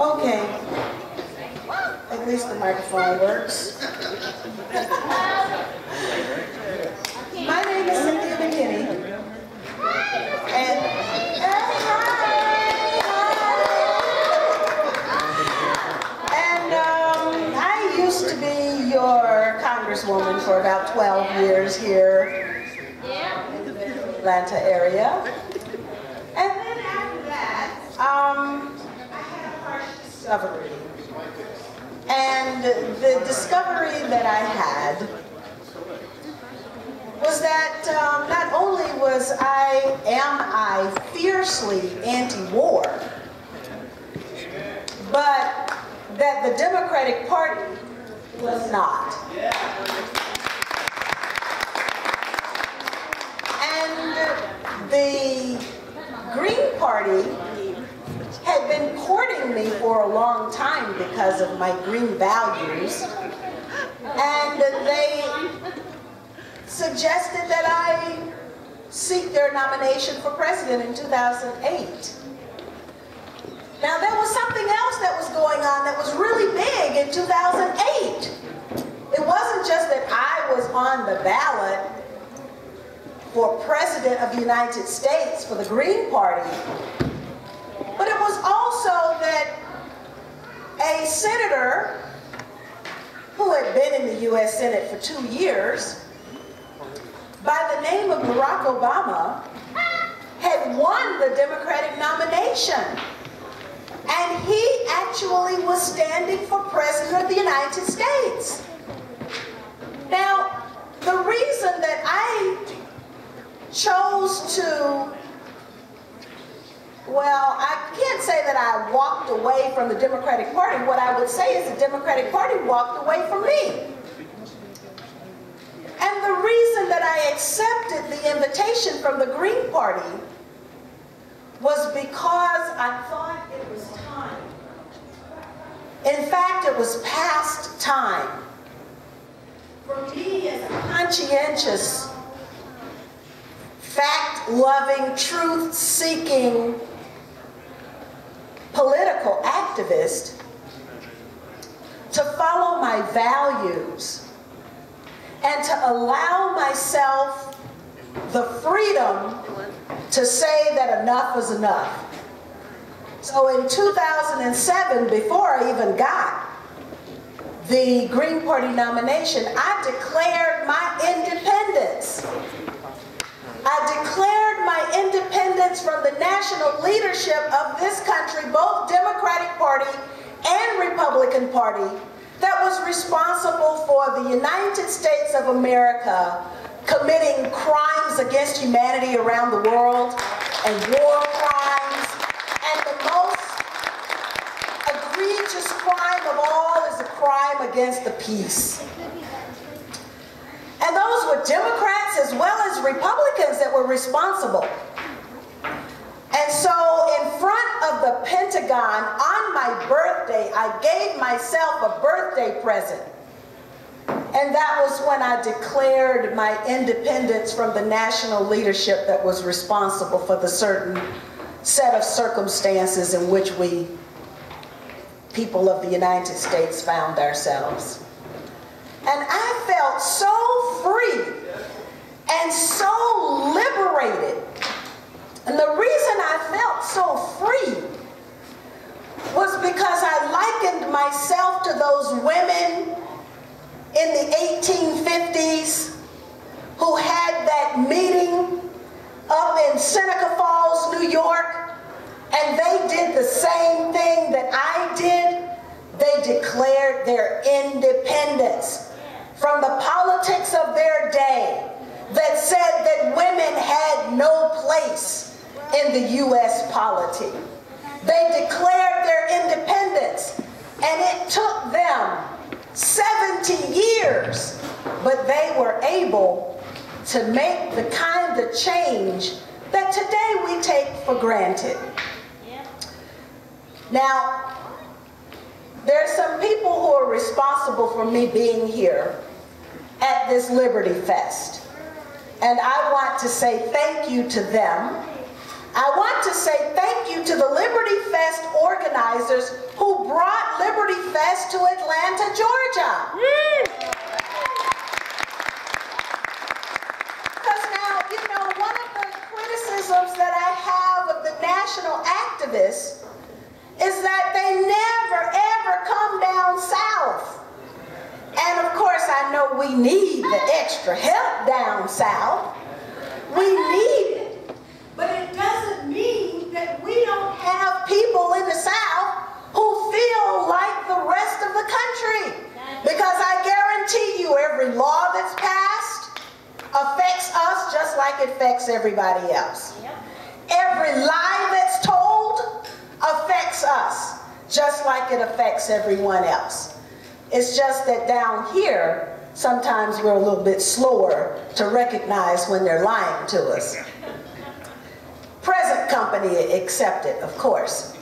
Okay. At least the microphone works. My name is Cynthia McKinney. And I used to be your Congresswoman for about 12 years here in the Atlanta area. And then after that, I had a harsh discovery. And the discovery that I had was that not only am I fiercely anti-war, but that the Democratic Party was not. And the Green Party had been courting me for a long time because of my green values, and they suggested that I seek their nomination for president in 2008. Now there was something else that was going on that was really big in 2008. It wasn't just that I was on the ballot for president of the United States for the Green Party, but it was also that a senator who had been in the U.S. Senate for 2 years by the name of Barack Obama had won the Democratic nomination. And he actually was standing for President of the United States. Now, the reason that I chose to, well, I can't say that I walked away from the Democratic Party. What I would say is the Democratic Party walked away from me. And the reason that I accepted the invitation from the Green Party was because I thought it was time. In fact, it was past time for me as a conscientious, fact-loving, truth-seeking political activist to follow my values and to allow myself the freedom to say that enough was enough. So in 2007, before I even got the Green Party nomination, I declared my independence. I declared my independence from the national leadership of this country, both Democratic Party and Republican Party, that was responsible for the United States of America committing crimes against humanity around the world, and war crimes, and the most egregious crime of all is the crime against the peace. And those were Democrats as well as Republicans that were responsible. And so in front of the Pentagon on my birthday, I gave myself a birthday present. And that was when I declared my independence from the national leadership that was responsible for the certain set of circumstances in which we, people of the United States, found ourselves. And I felt so free and so liberated. And the reason I felt so free was because I likened myself to those women in the 1850s who had that meeting up in Seneca Falls, New York, and they did the same thing that I did. They declared their independence from the politics of their day that said that women had no place in the U.S. polity. They declared their independence, and it took them 70 years, but they were able to make the kind of change that today we take for granted. Now, there are some people who are responsible for me being here at this Liberty Fest. And I want to say thank you to them I want to say thank you to the Liberty Fest organizers who brought Liberty Fest to Atlanta, Georgia. Because now, you know, one of the criticisms that I have of the national activists is that they never, ever come down south. And of course, I know we need the extra help down south. We need it. But it doesn't mean that we don't have people in the South who feel like the rest of the country. Because I guarantee you every law that's passed affects us just like it affects everybody else. Every lie that's told affects us just like it affects everyone else. It's just that down here, sometimes we're a little bit slower to recognize when they're lying to us. Present company accepted, of course.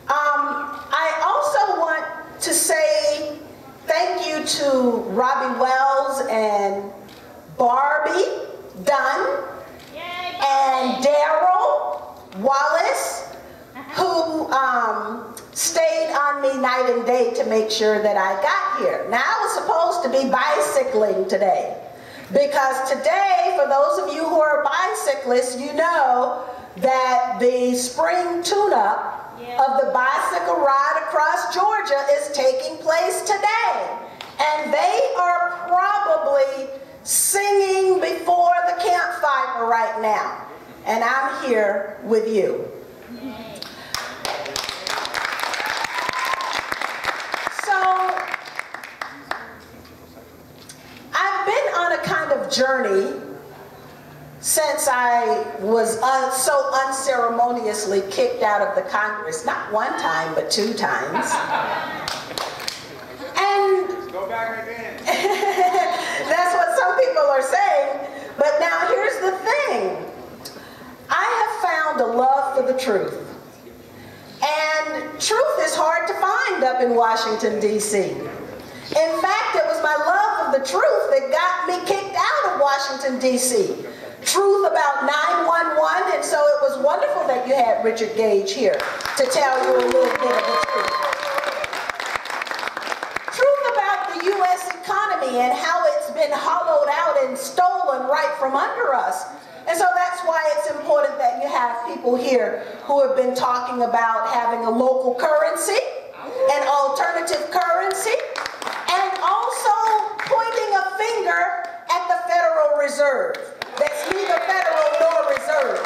I also want to say thank you to Robbie Wells and Barbie Dunn and Daryl Wallace, who stayed on me night and day to make sure that I got here. Now, I was supposed to be bicycling today, because today, for those of you who are bicyclists, you know that the spring tune-up of the bicycle ride across Georgia is taking place today. And they are probably singing before the campfire right now. And I'm here with you. So, I've been on a kind of journey since I was so unceremoniously kicked out of the Congress, not one time, but 2 times. And go back again. That's what some people are saying. But now here's the thing. I have found a love for the truth. And truth is hard to find up in Washington, D.C. In fact, it was my love of the truth that got me kicked out of Washington, D.C. Truth about 911, and so it was wonderful that you had Richard Gage here to tell you a little bit of the truth. Truth about the U.S. economy and how it's been hollowed out and stolen right from under us. And so that's why it's important that you have people here who have been talking about having a local currency, an alternative currency, and also pointing a finger at the Federal Reserve. That's neither federal nor reserve.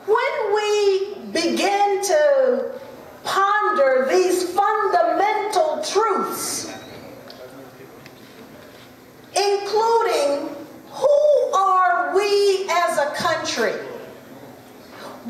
When we begin to ponder these fundamental truths, including who are we as a country?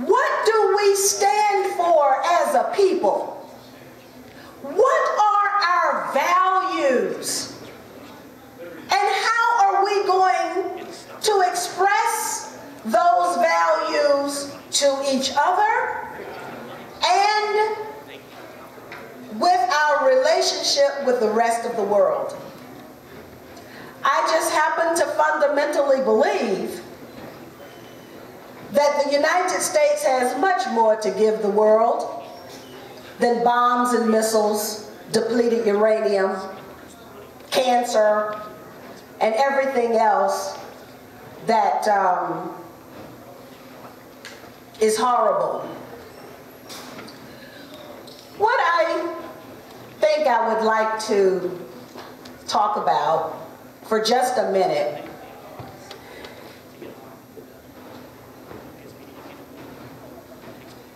What do we stand for as a people? What are our values? And how are we going to express those values to each other and with our relationship with the rest of the world? I just happen to fundamentally believe that the United States has much more to give the world than bombs and missiles, depleted uranium, cancer, and everything else that is horrible. What I think I would like to talk about for just a minute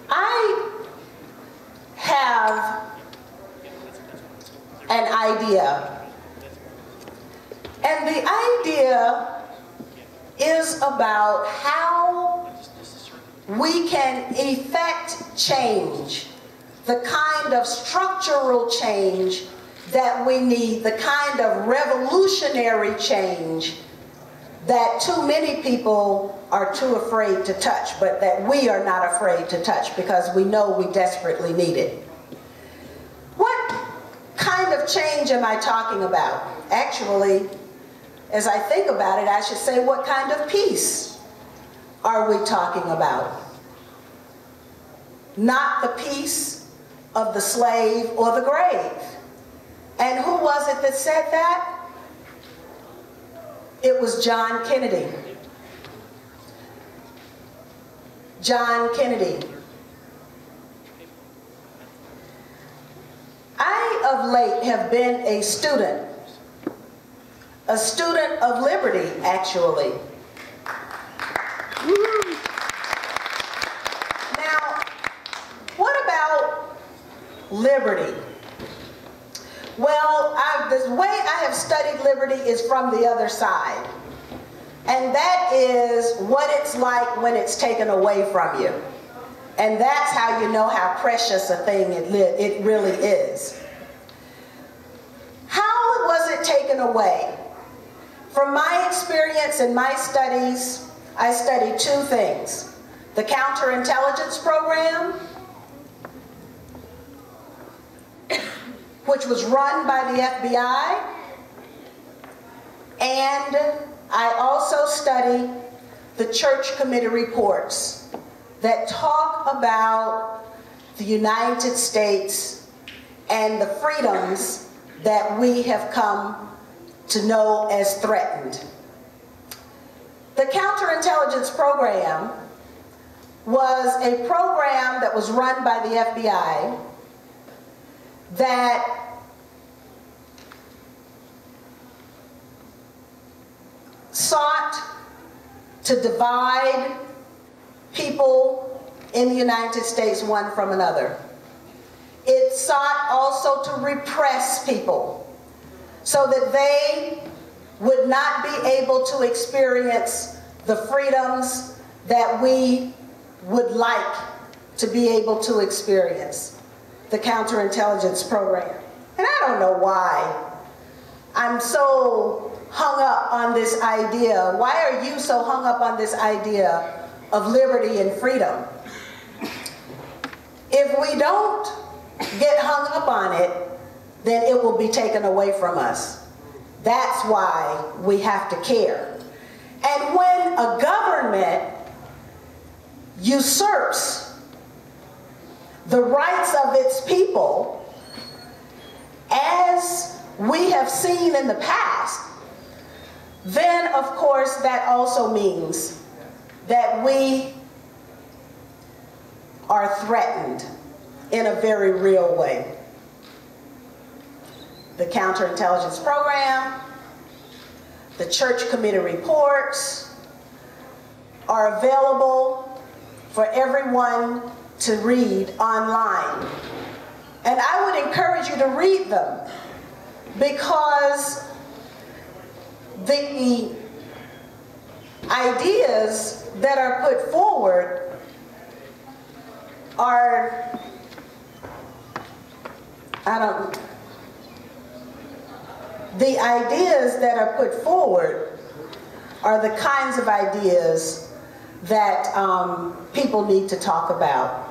I have an idea, and the idea is about how we can effect change, the kind of structural change that we need, the kind of revolutionary change that too many people are too afraid to touch, but that we are not afraid to touch because we know we desperately need it. What kind of change am I talking about? Actually, as I think about it, I should say, what kind of peace are we talking about? Not the peace of the slave or the grave. And who was it that said that? It was John Kennedy. John Kennedy. I, of late, have been a student of liberty, actually. Now, what about liberty? Well, the way I have studied liberty is from the other side. And that is what it's like when it's taken away from you. And that's how you know how precious a thing it really is. How was it taken away? From my experience and my studies, I studied two things: the counterintelligence program, which was run by the FBI, and I also studied the church committee reports that talk about the United States and the freedoms that we have come to know as threatened. The counterintelligence program was a program that was run by the FBI that sought to divide people in the United States one from another. It sought also to repress people so that they would not be able to experience the freedoms that we would like to be able to experience. The counterintelligence program. And I don't know why I'm so hung up on this idea. Why are you so hung up on this idea of liberty and freedom? If we don't get hung up on it, then it will be taken away from us. That's why we have to care. And when a government usurps the rights of its people, as we have seen in the past, then of course that also means that we are threatened in a very real way. The counterintelligence program, the church committee reports are available for everyone to read online. And I would encourage you to read them, because the ideas that are put forward are, the ideas that are put forward are the kinds of ideas that people need to talk about.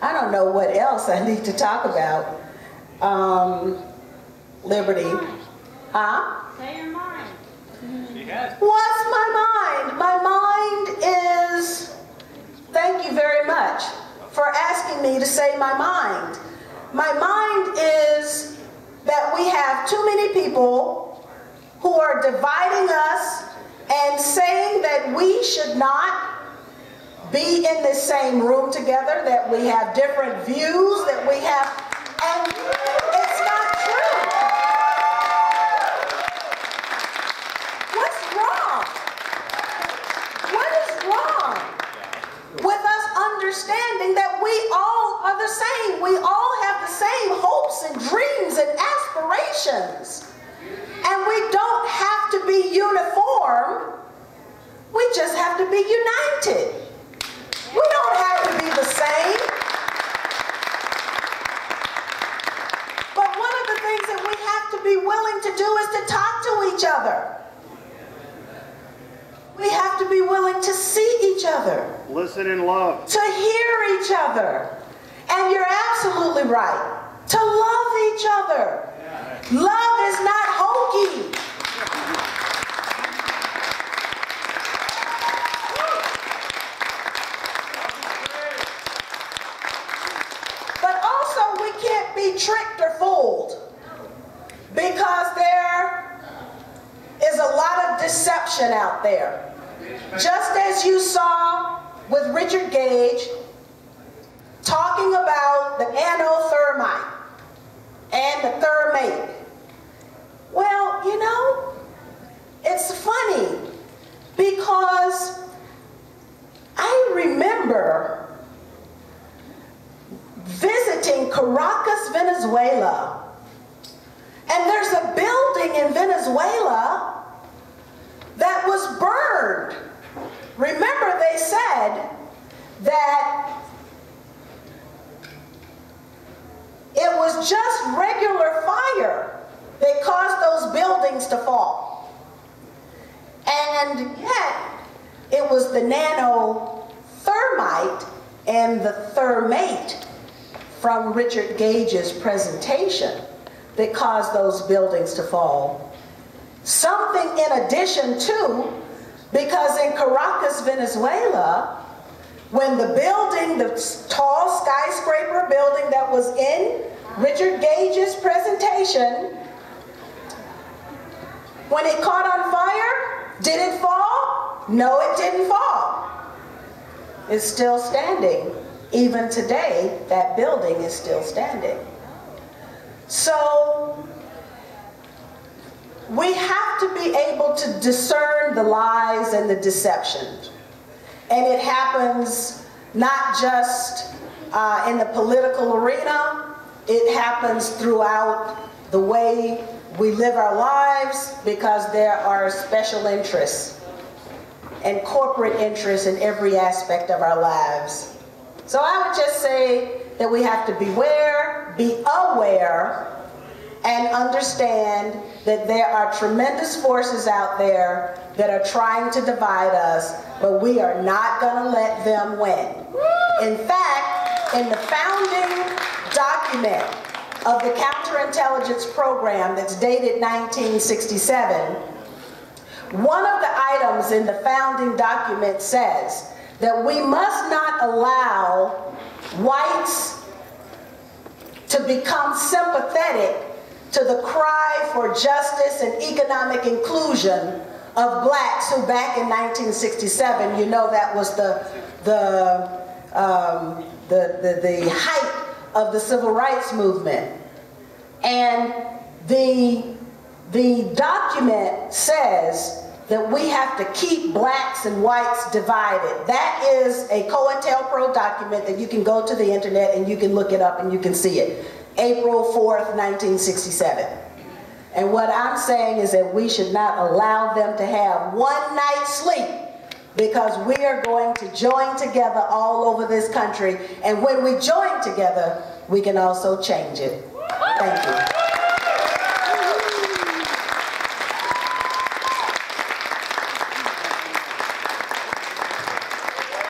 I don't know what else I need to talk about. Liberty. Huh? Say your mind. What's my mind? My mind is, thank you very much for asking me to say my mind. My mind is that we have too many people who are dividing us and saying that we should not be in the same room together, that we have different views, that we have, and it's not true. What's wrong? What is wrong with us understanding that we all are the same? We all have the same hopes and dreams and aspirations. And we don't have to be uniform. We just have to be united. We don't have to be the same. But one of the things that we have to be willing to do is to talk to each other. We have to be willing to see each other. Listen and love. To hear each other. And you're absolutely right. To love each other. Love is not hokey. of deception out there. Just as you saw with Richard Gage talking about the nanothermite and the thermate. Well, you know, it's funny because I remember visiting Caracas, Venezuela, and there's a building in Venezuela that was burned. Remember, they said that it was just regular fire that caused those buildings to fall. And yet, it was the nanothermite and the thermate from Richard Gage's presentation that caused those buildings to fall. Something in addition to, because in Caracas, Venezuela, when the building, the tall skyscraper building that was in Richard Gage's presentation, when it caught on fire, did it fall? No, it didn't fall. It's still standing. Even today, that building is still standing. So, we have to be able to discern the lies and the deception. And it happens not just in the political arena, it happens throughout the way we live our lives, because there are special interests and corporate interests in every aspect of our lives. So I would just say that we have to beware, be aware, and understand that there are tremendous forces out there that are trying to divide us, but we are not going to let them win. In fact, in the founding document of the counterintelligence program that's dated 1967, one of the items in the founding document says that we must not allow whites to become sympathetic to the cry for justice and economic inclusion of blacks who back in 1967, you know, that was the height of the civil rights movement. And the document says that we have to keep blacks and whites divided. That is a COINTELPRO document that you can go to the internet and you can look it up and you can see it. April 4th, 1967. And what I'm saying is that we should not allow them to have one night's sleep, because we are going to join together all over this country. And when we join together, we can also change it. Thank you.